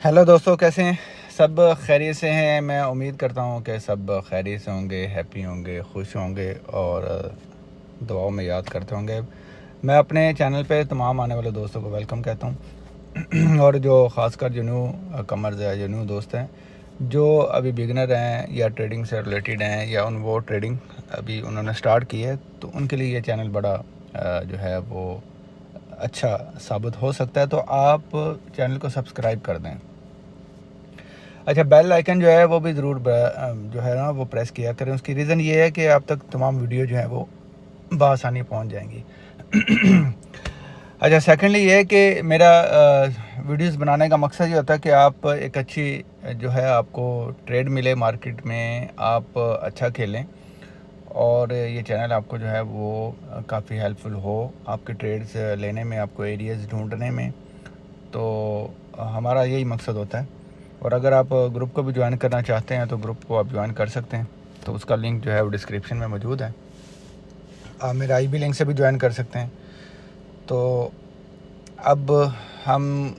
Hello दोस्तों, कैसे हैं? सब खैरियत से हैं। मैं उम्मीद करता हूं कि सब खैरियत से होंगे, हैप्पी होंगे, खुश होंगे और दुआओं में याद करते होंगे। मैं अपने चैनल पे तमाम आने वाले दोस्तों को वेलकम कहता हूं और जो ख़ासकर जो न्यू कमर्स है, जो न्यू दोस्त हैं, जो अभी बिगनर हैं या ट्रेडिंग से रिलेटेड हैं या वो ट्रेडिंग अभी उन्होंने स्टार्ट की है, तो उनके लिए ये चैनल बड़ा जो है वो अच्छा साबित हो सकता है। तो आप चैनल को सब्सक्राइब कर दें। अच्छा, बेल आइकन जो है वो भी ज़रूर जो है ना वो प्रेस किया करें। उसकी रीज़न ये है कि आप तक तमाम वीडियो जो है वो बआसानी पहुंच जाएंगी। अच्छा, सेकेंडली ये है कि मेरा वीडियोस बनाने का मकसद ये होता है कि आप एक अच्छी जो है आपको ट्रेड मिले मार्केट में, आप अच्छा खेलें और ये चैनल आपको जो है वो काफ़ी हेल्पफुल हो आपके ट्रेड्स लेने में, आपको एरियाज़ ढूंढने में। तो हमारा यही मकसद होता है। और अगर आप ग्रुप को भी ज्वाइन करना चाहते हैं तो ग्रुप को आप ज्वाइन कर सकते हैं। तो उसका लिंक जो है वो डिस्क्रिप्शन में मौजूद है। आप मेरे IB लिंक से भी ज्वाइन कर सकते हैं। तो अब हम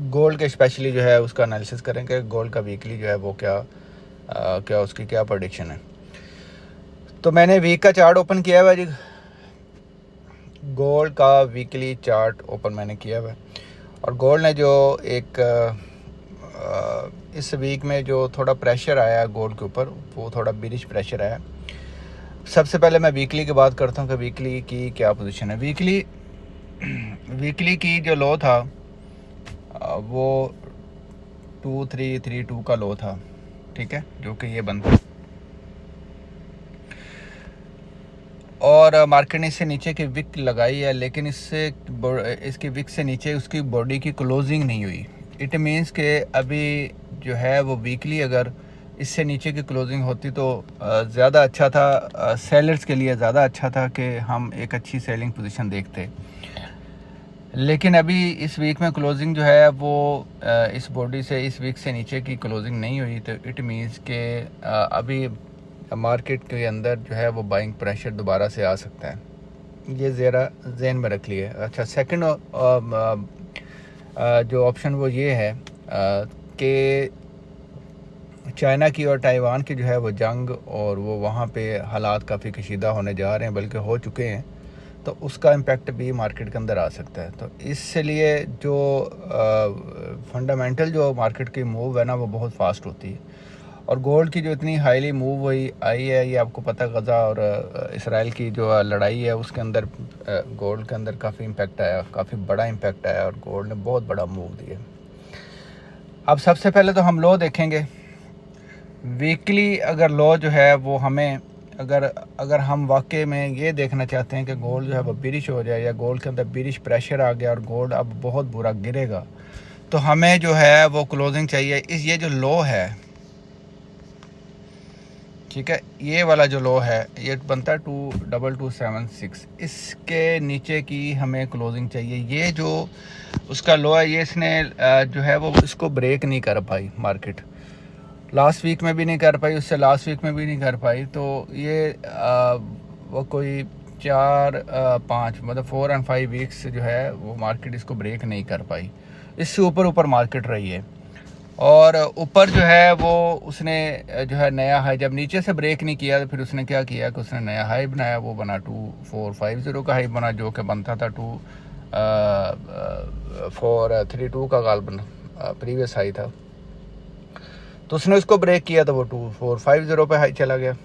गोल्ड के स्पेशली जो है उसका एनालिसिस करेंगे। गोल्ड का वीकली जो है वो क्या उसकी क्या प्रेडिक्शन है। तो मैंने वीक का चार्ट ओपन किया हुआ जी। गोल्ड का वीकली चार्ट ओपन मैंने किया हुआ है और गोल्ड ने जो एक इस वीक में जो थोड़ा प्रेशर आया गोल्ड के ऊपर, वो थोड़ा बिरिश प्रेशर आया। सबसे पहले मैं वीकली की बात करता हूँ कि वीकली की क्या पोजीशन है। वीकली की जो लो था वो 2332 का लो था, ठीक है, जो कि ये बनता और मार्केट ने इससे नीचे की विक लगाई है, लेकिन इसकी विक से नीचे उसकी बॉडी की क्लोजिंग नहीं हुई। इट मीन्स के अभी जो है वो वीकली अगर इससे नीचे की क्लोजिंग होती तो ज़्यादा अच्छा था, सेलर्स के लिए ज़्यादा अच्छा था कि हम एक अच्छी सेलिंग पोजीशन देखते। लेकिन अभी इस वीक में क्लोजिंग जो है वो इस बॉडी से इस वीक से नीचे की क्लोजिंग नहीं हुई। तो इट मीन्स के अभी मार्केट के अंदर जो है वो बाइंग प्रेशर दोबारा से आ सकता है। ये ज़रा जहन में रख लिए। अच्छा, सेकंड जो ऑप्शन वो ये है कि चाइना की और ताइवान की जो है वो जंग और वो वहाँ पे हालात काफ़ी कशीदा होने जा रहे हैं, बल्कि हो चुके हैं। तो उसका इम्पेक्ट भी मार्केट के अंदर आ सकता है। तो इसलिए जो फंडामेंटल जो मार्केट की मूव है ना वो बहुत फास्ट होती है। और गोल्ड की जो इतनी हाईली मूव हुई आई है, ये आपको पता, गज़ा और इसराइल की जो लड़ाई है उसके अंदर गोल्ड के अंदर काफ़ी इम्पेक्ट आया, काफ़ी बड़ा इम्पेक्ट आया और गोल्ड ने बहुत बड़ा मूव दिया। अब सबसे पहले तो हम लो देखेंगे। वीकली अगर लो जो है वो हमें अगर हम वाकई में ये देखना चाहते हैं कि गोल्ड जो है वो बिरिश हो जाए या गोल्ड के अंदर बिरिश प्रेशर आ गया और गोल्ड अब बहुत बुरा गिरेगा, तो हमें जो है वो क्लोजिंग चाहिए। ये जो लो है, ठीक है, ये वाला जो लो है ये बनता है 2276, इसके नीचे की हमें क्लोजिंग चाहिए। ये जो उसका लो है, ये इसने जो है वो इसको ब्रेक नहीं कर पाई मार्केट। लास्ट वीक में भी नहीं कर पाई, उससे लास्ट वीक में भी नहीं कर पाई। तो ये वो कोई 4-5 मतलब 4 और 5 वीक्स जो है वो मार्केट इसको ब्रेक नहीं कर पाई। इससे ऊपर मार्केट रही है और ऊपर जो है वो उसने जो है नया हाई, जब नीचे से ब्रेक नहीं किया तो फिर उसने क्या किया कि उसने नया हाई बनाया। वो बना 2450 का हाई बना, जो कि बनता था 2432 का गालबन प्रीवियस हाई था। तो उसने उसको ब्रेक किया तो वो 2450 पे हाई चला गया।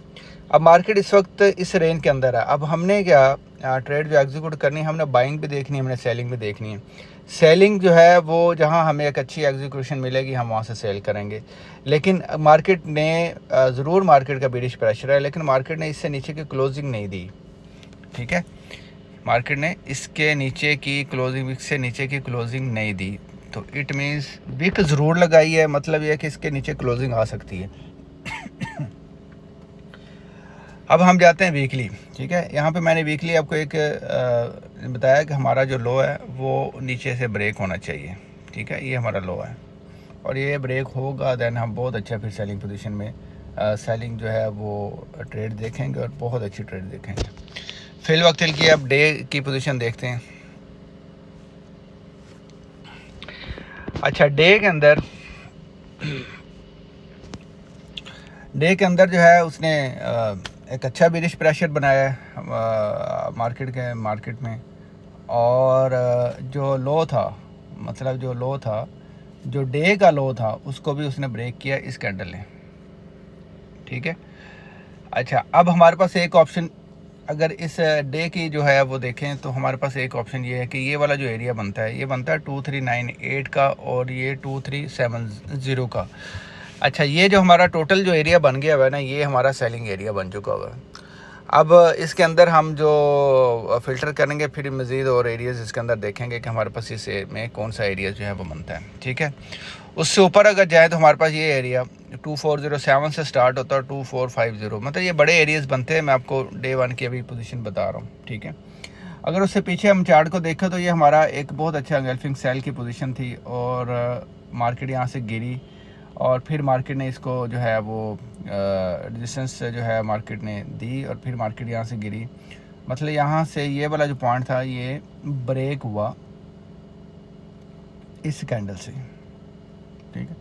अब मार्केट इस वक्त इस रेंज के अंदर है। अब हमने क्या ट्रेड जो एग्जीक्यूट करनी है, हमने बाइंग भी देखनी है, हमने सेलिंग भी देखनी है। सेलिंग जो है वो जहां हमें एक अच्छी एग्जीक्यूशन मिलेगी हम वहां से सेल करेंगे। लेकिन मार्केट ने ज़रूर मार्केट का बिरिश प्रेशर है, लेकिन मार्केट ने इससे नीचे की क्लोजिंग नहीं दी, ठीक है। मार्केट ने इसके नीचे की क्लोजिंग, विक से नीचे की क्लोजिंग नहीं दी। तो इट मीन्स विक ज़रूर लगाई है, मतलब यह है कि इसके नीचे क्लोजिंग आ सकती है। अब हम जाते हैं वीकली, ठीक है। यहाँ पे मैंने वीकली आपको एक बताया कि हमारा जो लो है वो नीचे से ब्रेक होना चाहिए, ठीक है। ये हमारा लो है और ये ब्रेक होगा देन हम बहुत अच्छा फिर सेलिंग पोजीशन में सेलिंग जो है वो ट्रेड देखेंगे और बहुत अच्छी ट्रेड देखेंगे। फिल वक्त की अब डे की पोजीशन देखते हैं। अच्छा, डे के अंदर जो है उसने एक अच्छा बिरिश प्रेशर बनाया है मार्केट में। और जो लो था, मतलब जो डे का लो था, उसको भी उसने ब्रेक किया इस कैंडल ने। ठीक है। अच्छा, अब हमारे पास एक ऑप्शन, अगर इस डे की जो है वो देखें तो हमारे पास एक ऑप्शन ये है कि ये वाला जो एरिया बनता है, ये बनता है 2398 का और ये 2370 का। अच्छा, ये जो हमारा टोटल जो एरिया बन गया हुआ है ना, ये हमारा सेलिंग एरिया बन चुका हुआ है। अब इसके अंदर हम जो फ़िल्टर करेंगे, फिर मज़ीद और एरियाज़ इसके अंदर देखेंगे कि हमारे पास इस में कौन सा एरिया जो है वो बनता है। ठीक है। उससे ऊपर अगर जाए तो हमारे पास ये एरिया 2407 से स्टार्ट होता है 2450, मतलब ये बड़े एरियाज़ बनते हैं। मैं आपको डे 1 की अभी पोजीशन बता रहा हूँ। ठीक है। अगर उससे पीछे हम चार्ट को देखें तो ये हमारा एक बहुत अच्छा एंगल्फिंग सेल की पोजीशन थी और मार्केट यहाँ से गिरी और फिर मार्केट ने इसको जो है वो रेजिस्टेंस जो है मार्केट ने दी और फिर मार्केट यहाँ से गिरी। मतलब यहाँ से ये वाला जो पॉइंट था ये ब्रेक हुआ इस कैंडल से। ठीक है।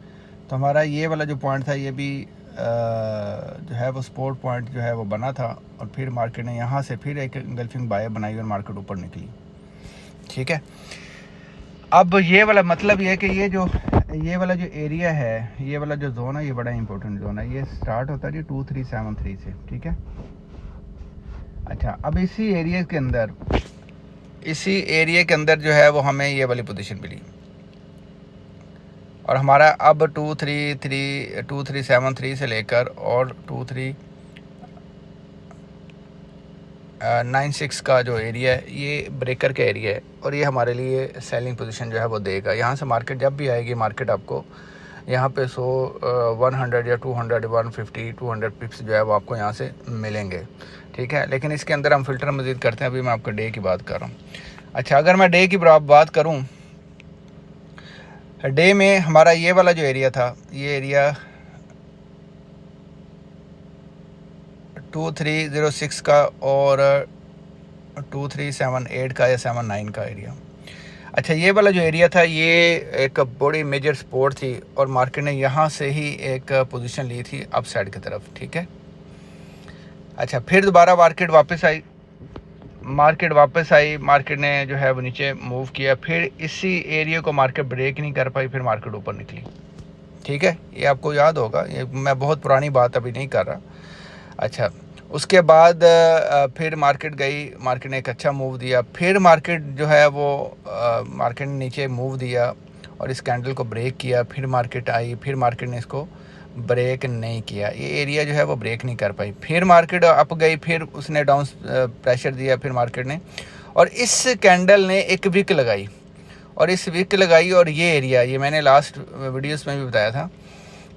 तो हमारा ये वाला जो पॉइंट था ये भी जो है वो सपोर्ट पॉइंट जो है वो बना था और फिर मार्केट ने यहाँ से फिर एक एंगल्फिंग बाय बनाई और मार्केट ऊपर निकली। ठीक है। अब ये वाला मतलब ये है कि ये वाला जो एरिया है, ये वाला जो जोन है, ये बड़ा इंपॉर्टेंट जोन है। ये स्टार्ट होता है जी 2373 से। ठीक है। अच्छा, अब इसी एरिया के अंदर जो है वो हमें ये वाली पोजीशन मिली और हमारा अब 2373 से लेकर और 2396 का जो एरिया है ये ब्रेकर का एरिया है और ये हमारे लिए सेलिंग पोजीशन जो है वो देगा। यहाँ से मार्केट जब भी आएगी, मार्केट आपको यहाँ पे 100 या 200 150 200 पिप्स जो है वो आपको यहाँ से मिलेंगे। ठीक है। लेकिन इसके अंदर हम फ़िल्टर मज़ीद करते हैं। अभी मैं आपको डे की बात कर रहा हूँ। अच्छा, अगर मैं डे की बात करूँ, डे में हमारा ये वाला जो एरिया था, ये एरिया 2306 का और 2378 का या 79 का एरिया। अच्छा, ये वाला जो एरिया था ये एक बड़ी मेजर सपोर्ट थी और मार्केट ने यहाँ से ही एक पोजीशन ली थी अप साइड की तरफ। ठीक है। अच्छा, फिर दोबारा मार्केट वापस आई, मार्केट ने जो है वो नीचे मूव किया, फिर इसी एरिया को मार्केट ब्रेक नहीं कर पाई, फिर मार्केट ऊपर निकली। ठीक है। ये आपको याद होगा, ये मैं बहुत पुरानी बात अभी नहीं कर रहा। अच्छा, उसके बाद फिर मार्केट ने एक अच्छा मूव दिया, फिर मार्केट जो है वो मार्केट ने नीचे मूव दिया और इस कैंडल को ब्रेक किया, फिर मार्केट आई, फिर मार्केट ने इसको ब्रेक नहीं किया, ये एरिया जो है वो ब्रेक नहीं कर पाई। फिर मार्केट अप गई, फिर उसने डाउन प्रेशर दिया फिर मार्केट ने, और इस कैंडल ने एक विक लगाई और ये एरिया, ये मैंने लास्ट वीडियोस में भी बताया था,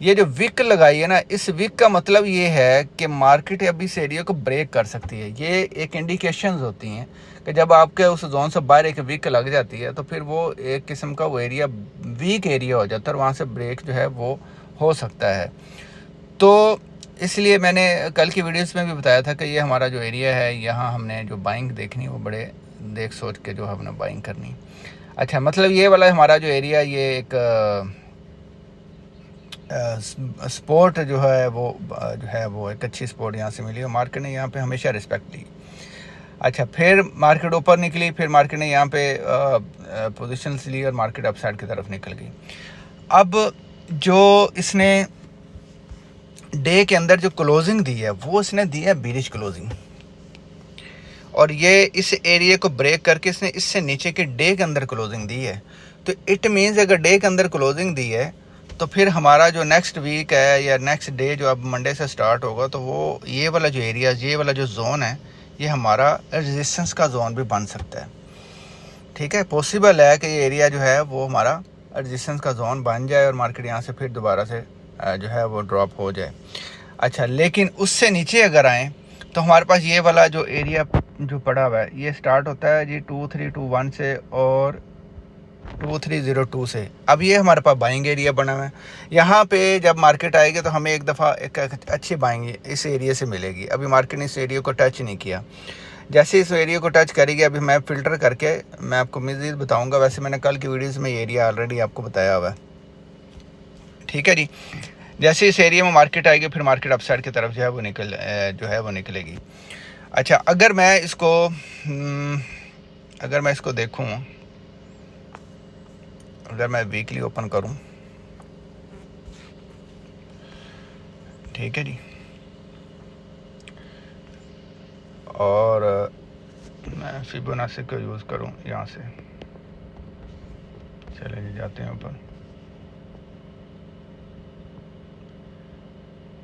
ये जो विक लगाई है ना, इस विक का मतलब ये है कि मार्केट अब इस एरिया को ब्रेक कर सकती है। ये एक इंडिकेशंस होती हैं कि जब आपके उस जोन से बाहर एक विक लग जाती है तो फिर वो एक किस्म का वो एरिया वीक एरिया हो जाता है और वहाँ से ब्रेक जो है वो हो सकता है। तो इसलिए मैंने कल की वीडियोस में भी बताया था कि ये हमारा जो एरिया है, यहाँ हमने जो बाइंग देखनी वो बड़े देख सोच के जो है हमने बाइंग करनी। अच्छा, मतलब ये वाला हमारा जो एरिया, ये एक स्पोर्ट जो है वो एक अच्छी स्पोर्ट यहाँ से मिली और मार्केट ने यहाँ पे हमेशा रिस्पेक्ट दी। अच्छा, फिर मार्केट ऊपर निकली, फिर मार्केट ने यहाँ पे पोजीशंस ली और मार्केट अपसाइड की तरफ निकल गई। अब जो इसने डे के अंदर जो क्लोजिंग दी है वो इसने दी है बीरिश क्लोजिंग, और ये इस एरिया को ब्रेक करके इसने इससे नीचे के डे के अंदर क्लोजिंग दी है। तो इट मीन्स अगर डे के अंदर क्लोजिंग दी है तो फिर हमारा जो नेक्स्ट वीक है या नेक्स्ट डे जो अब मंडे से स्टार्ट होगा, तो वो ये वाला जो एरिया, ये वाला जो जोन है, ये हमारा रेजिस्टेंस का जोन भी बन सकता है। ठीक है, पॉसिबल है कि ये एरिया जो है वो हमारा रेजिस्टेंस का जोन बन जाए और मार्केट यहाँ से फिर दोबारा से जो है वो ड्रॉप हो जाए। अच्छा, लेकिन उससे नीचे अगर आएँ तो हमारे पास ये वाला जो एरिया जो पड़ा हुआ है, ये स्टार्ट होता है जी 2321 से और 2302 से। अब ये हमारे पास बाइंग एरिया बना हुआ है। यहाँ पे जब मार्केट आएगी तो हमें एक दफ़ा एक अच्छी बाइंग इस एरिया से मिलेगी। अभी मार्केट ने इस एरिया को टच नहीं किया। जैसे इस एरिया को टच करेगी, अभी मैं फ़िल्टर करके मैं आपको मज़ीद बताऊंगा। वैसे मैंने कल की वीडियोस में ये एरिया ऑलरेडी आपको बताया हुआ है, ठीक है जी। जैसे इस एरिया में मार्केट आएगी, फिर मार्केट अप साइड की तरफ जो है वो निकलेगी। अच्छा, अगर मैं इसको देखूं, अगर मैं वीकली ओपन करूं, ठीक है जी, और मैं फिबोनाची को यूज़ करूं यहाँ से, चले जी जाते हैं ऊपर,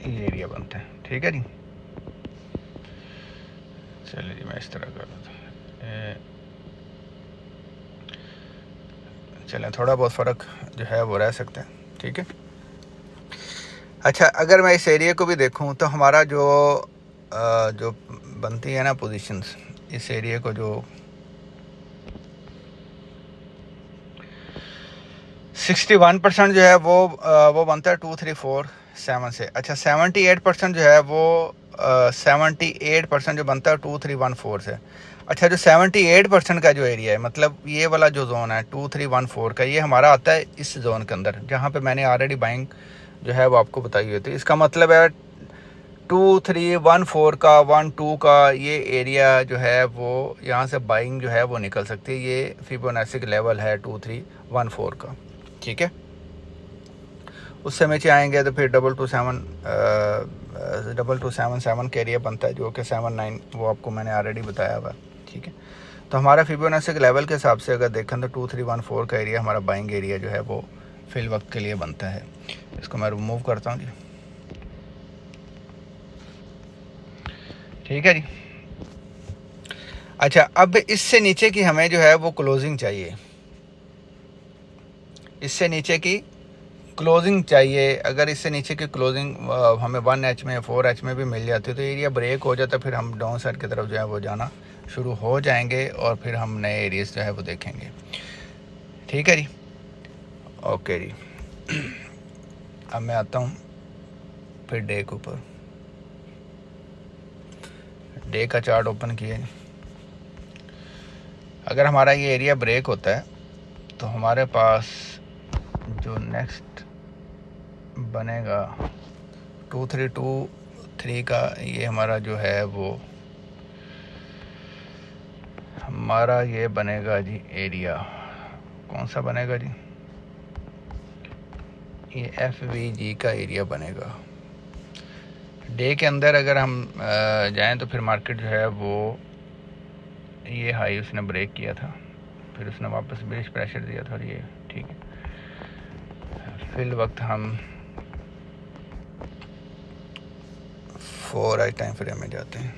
ये एरिया बनता है, ठीक है जी। चलिए जी, मैं इस तरह कर रहा था, चलें, थोड़ा बहुत फ़र्क जो है वो रह सकता है, ठीक है। अच्छा, अगर मैं इस एरिया को भी देखूं तो हमारा जो बनती है ना पोजीशंस, इस एरिया को जो 61% जो है वो बनता है 2347 से। अच्छा, 78% जो है वो 78% जो बनता है 2314 से। अच्छा, जो 78% का जो एरिया है, मतलब ये वाला जो जोन है 2314 का, ये हमारा आता है इस जोन के अंदर, जहाँ पे मैंने ऑलरेडी बाइंग जो है वो आपको बताई हुई थी। इसका मतलब है 2314 का 12 का ये एरिया जो है वो यहाँ से बाइंग जो है वो निकल सकती है। ये फिबोनाची लेवल है 2314 का, ठीक है। उससे नीचे आएंगे तो फिर 2277 का एरिया बनता है, जो कि 79, वो आपको मैंने ऑलरेडी बताया हुआ, ठीक है। तो हमारा फिबोनाची के लेवल के हिसाब से अगर देखें तो 2314 का एरिया हमारा बाइंग एरिया जो है वो फिल वक्त के लिए बनता है। इसको मैं रिमूव करता हूँ जी, ठीक है जी। अच्छा, अब इससे नीचे की हमें जो है वो क्लोजिंग चाहिए, इससे नीचे की क्लोजिंग चाहिए। अगर इससे नीचे की क्लोजिंग हमें 1H में 4H में भी मिल जाती है तो एरिया ब्रेक हो जाता है, फिर हम डाउन साइड की तरफ जो है वो जाना शुरू हो जाएंगे और फिर हम नए एरियाज जो है वो देखेंगे, ठीक है जी। ओके जी, अब मैं आता हूँ फिर डे के ऊपर, डे का चार्ट ओपन किए। अगर हमारा ये एरिया ब्रेक होता है तो हमारे पास जो नेक्स्ट बनेगा 2323 का, ये हमारा जो है वो हमारा ये बनेगा जी एरिया, कौन सा बनेगा जी, ये FVG का एरिया बनेगा। डे के अंदर अगर हम जाएं तो फिर मार्केट जो है वो ये हाई उसने ब्रेक किया था, फिर उसने वापस बेरिश प्रेशर दिया था, ये ठीक है। फिल वक्त हम 4 टाइम फ्रेम में जाते हैं।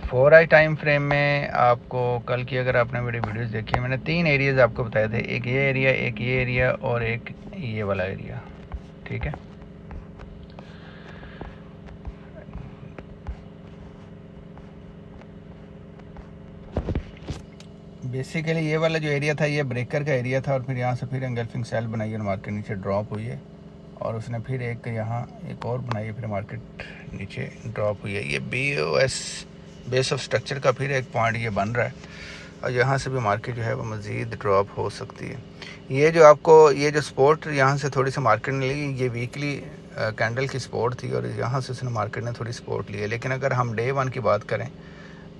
फोर आई टाइम फ्रेम में आपको कल की अगर आपने मेरी वीडियोस देखी है, मैंने 3 एरियाज आपको बताए थे, एक ये एरिया, एक ये एरिया और एक ये वाला एरिया, ठीक है। बेसिकली ये वाला जो एरिया था ये ब्रेकर का एरिया था, और फिर यहाँ से फिर एंगल्फिंग सेल बनाई और मार्केट नीचे ड्रॉप हुई है, और उसने फिर एक यहाँ एक और बनाई है, फिर मार्केट नीचे ड्रॉप हुई है। ये BOS बेस ऑफ स्ट्रक्चर का फिर एक पॉइंट ये बन रहा है, और यहाँ से भी मार्केट जो है वो मज़ीद ड्रॉप हो सकती है। ये जो आपको ये जो सपोर्ट यहाँ से थोड़ी सी मार्केट ने ली, ये वीकली कैंडल की सपोर्ट थी, और यहाँ से उसने मार्केट ने थोड़ी सपोर्ट ली है। लेकिन अगर हम डे 1 की बात करें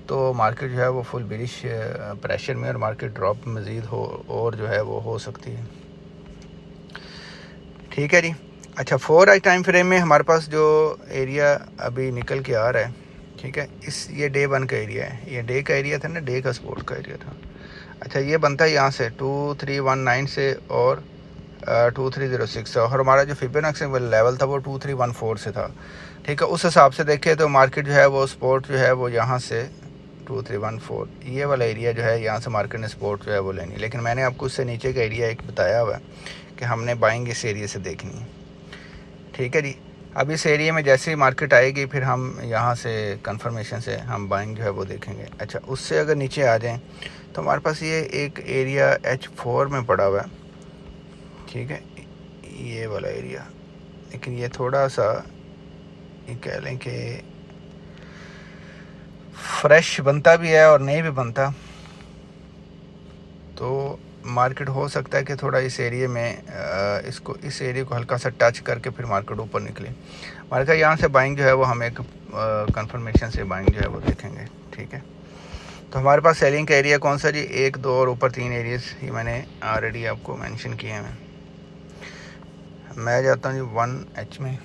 तो मार्केट जो है वो फुल बिलिश प्रेशर में, और मार्केट ड्रॉप मज़ीद हो और जो है वो हो सकती है, ठीक है जी। अच्छा, 4 आई टाइम फ्रेम में हमारे पास जो एरिया अभी निकल के आ रहा है, ठीक है, ये डे 1 का एरिया है, ये डे का एरिया था ना, डे का सपोर्ट का एरिया था। अच्छा, ये बनता है यहाँ से 2319 से और 2306 से, और हमारा जो फिबोनाची लेवल था वो 2314 से था, ठीक है। उस हिसाब से देखें तो मार्केट जो है वो सपोर्ट जो है वो यहाँ से 2314, ये वाला एरिया जो है यहाँ से मार्केट ने सपोर्ट जो है वो लेनी। लेकिन मैंने आपको उससे नीचे का एरिया एक बताया हुआ है कि हमने बाइंग इस एरिया से देखनी है, ठीक है जी। अब इस एरिया में जैसे ही मार्केट आएगी फिर हम यहाँ से कंफर्मेशन से हम बाइंग जो है वो देखेंगे। अच्छा, उससे अगर नीचे आ जाएं तो हमारे पास ये एक एरिया H4 में पड़ा हुआ है, ठीक है, ये वाला एरिया, लेकिन ये थोड़ा सा ये कह लें कि फ्रेश बनता भी है और नहीं भी बनता। तो मार्केट हो सकता है कि थोड़ा इस एरिया में इस एरिया को हल्का सा टच करके फिर मार्केट ऊपर निकले। हमारे का यहाँ से बाइंग जो है वो हम एक कंफर्मेशन से बाइंग जो है वो देखेंगे। ठीक है, तो हमारे पास सेलिंग का एरिया कौन सा जी? 1, 2 और ऊपर 3 एरियाज ये मैंने ऑलरेडी आपको मेंशन किए हैं। मैं जाता हूँ जी 1H में।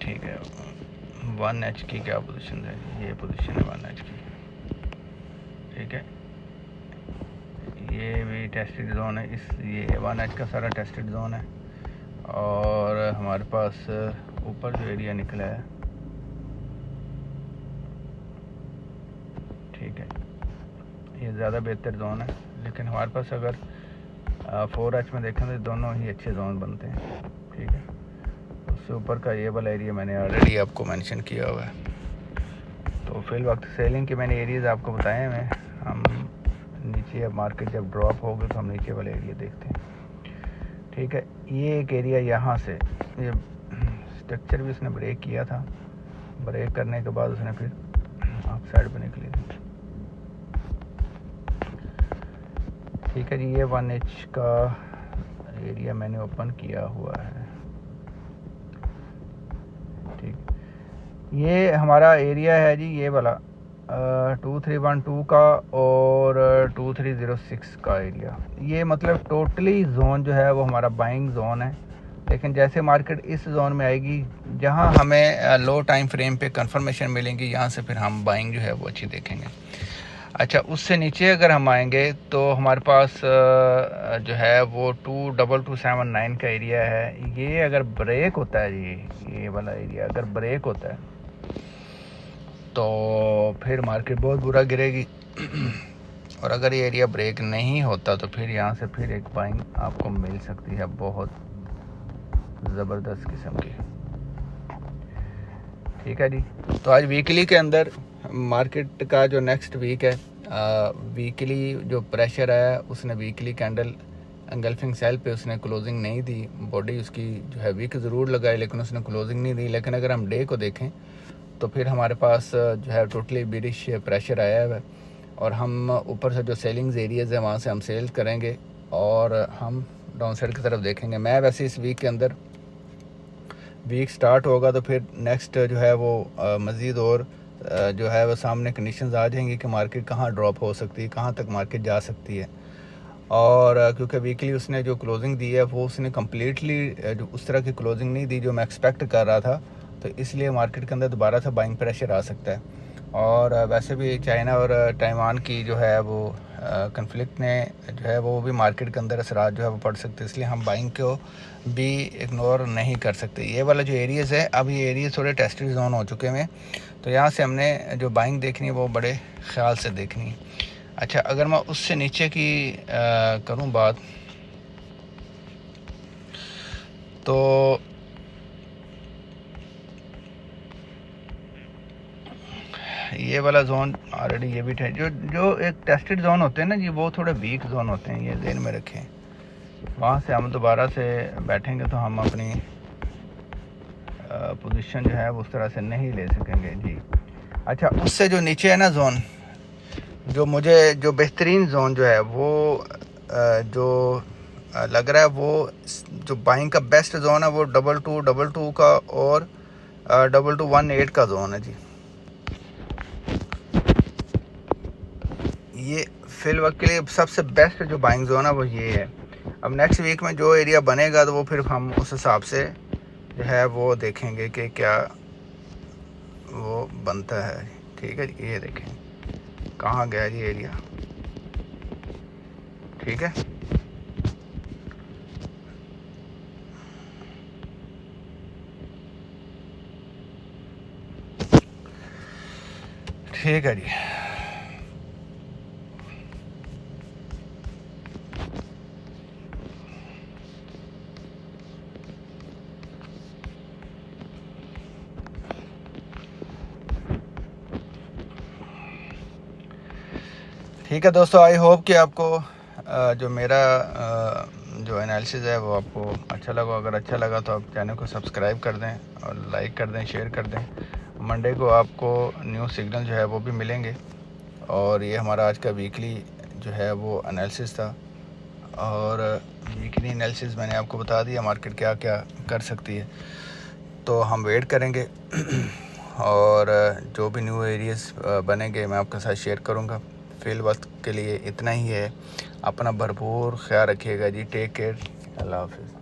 ठीक है, 1H की क्या पोजीशन है? ये पोजीशन है 1H की। ठीक है, ये भी टेस्टेड जोन है। ये 1H का सारा टेस्टेड जोन है। और हमारे पास ऊपर जो एरिया निकला है, ठीक है, ये ज़्यादा बेहतर जोन है। लेकिन हमारे पास अगर 4H में देखें तो दोनों ही अच्छे जोन बनते हैं। ठीक है, उससे ऊपर का ये वाला एरिया मैंने ऑलरेडी आपको मेंशन किया हुआ है। तो फिल वक्त सेलिंग के मैंने एरियाज़ आपको बताए हैं। हम नीचे अब मार्केट जब ड्रॉप होगी तो हम नीचे वाले एरिया देखते हैं। ठीक है, ये एक एरिया यहाँ से, ये स्ट्रक्चर भी उसने ब्रेक किया था। ब्रेक करने के बाद उसने फिर आप साइड पर निकली थी। ठीक है जी, ये 1H का एरिया मैंने ओपन किया हुआ है। ठीक, ये हमारा एरिया है जी, ये वाला 2312 का और 2306 का एरिया। ये मतलब टोटली जोन जो है वो हमारा बाइंग जोन है। लेकिन जैसे मार्केट इस जोन में आएगी जहां हमें लो टाइम फ्रेम पे कंफर्मेशन मिलेंगी, यहां से फिर हम बाइंग जो है वो अच्छी देखेंगे। अच्छा, उससे नीचे अगर हम आएंगे तो हमारे पास जो है वो 22279 का एरिया है। ये अगर ब्रेक होता है जी, ये वाला एरिया अगर ब्रेक होता है तो फिर मार्केट बहुत बुरा गिरेगी। और अगर ये एरिया ब्रेक नहीं होता तो फिर यहाँ से फिर एक बाइंग आपको मिल सकती है बहुत ज़बरदस्त किस्म की। ठीक है जी, तो आज वीकली के अंदर मार्केट का जो नेक्स्ट वीक है, वीकली जो प्रेशर है उसने वीकली कैंडल एंगल्फिंग सेल पे उसने क्लोजिंग नहीं दी। बॉडी उसकी जो है वीक ज़रूर लगाई लेकिन उसने क्लोजिंग नहीं दी। लेकिन अगर हम डे को देखें तो फिर हमारे पास जो है टोटली बिरिश प्रेशर आया है। और हम ऊपर से जो सेलिंग्स एरियाज़ हैं वहाँ से हम सेल करेंगे और हम डाउन साइड की तरफ देखेंगे। मैं वैसे इस वीक के अंदर, वीक स्टार्ट होगा तो फिर नेक्स्ट जो है वो मज़ीद और जो है वो सामने कंडीशंस आ जाएंगी कि मार्केट कहाँ ड्रॉप हो सकती है, कहाँ तक मार्केट जा सकती है। और क्योंकि वीकली उसने जो क्लोजिंग दी है वो उसने कम्प्लीटली जो उस तरह की क्लोजिंग नहीं दी जो मैं एक्सपेक्ट कर रहा था, तो इसलिए मार्केट के अंदर दोबारा से बाइंग प्रेशर आ सकता है। और वैसे भी चाइना और ताइवान की जो है वो कन्फ्लिक्ट ने जो है वो भी मार्केट के अंदर असरात जो है वो पड़ सकते हैं। इसलिए हम बाइंग को भी इग्नोर नहीं कर सकते। ये वाला जो एरियाज़ है, अब ये एरिया थोड़े टेस्टेड जोन हो चुके हैं, तो यहाँ से हमने जो बाइंग देखनी है वो बड़े ख्याल से देखनी है। अच्छा, अगर मैं उससे नीचे की करूँ बात, तो ये वाला जोन ऑलरेडी ये भी है। जो एक टेस्टेड जोन होते हैं ना जी, वो थोड़े वीक जोन होते हैं, ये ध्यान में रखें। वहाँ से हम दोबारा से बैठेंगे तो हम अपनी पोजीशन जो है उस तरह से नहीं ले सकेंगे जी। अच्छा, उससे जो नीचे है ना जोन, जो मुझे जो बेहतरीन जोन जो है वो जो लग रहा है वो जो बाइंग का बेस्ट जोन है वो 2222 का और 2218 का जोन है जी। ये फिल वक्त के लिए सबसे बेस्ट जो बाइंग जोन है वो ये है। अब नेक्स्ट वीक में जो एरिया बनेगा तो वो फिर हम उस हिसाब से जो है वो देखेंगे कि क्या वो बनता है। ठीक है जी, ये देखें कहाँ गया जी एरिया। ठीक है, ठीक है जी। ठीक है दोस्तों, आई होप कि आपको जो मेरा जो एनालिसिस है वो आपको अच्छा लगा। अगर अच्छा लगा तो आप चैनल को सब्सक्राइब कर दें और लाइक कर दें, शेयर कर दें। मंडे को आपको न्यू सिग्नल जो है वो भी मिलेंगे। और ये हमारा आज का वीकली जो है वो एनालिसिस था। और वीकली एनालिसिस मैंने आपको बता दिया मार्केट क्या क्या कर सकती है। तो हम वेट करेंगे और जो भी न्यू एरियाज़ बनेंगे मैं आपके साथ शेयर करूँगा। फ़िल वक्त के लिए इतना ही है। अपना भरपूर ख्याल रखिएगा जी। Take care. अल्लाह हाफ़िज़।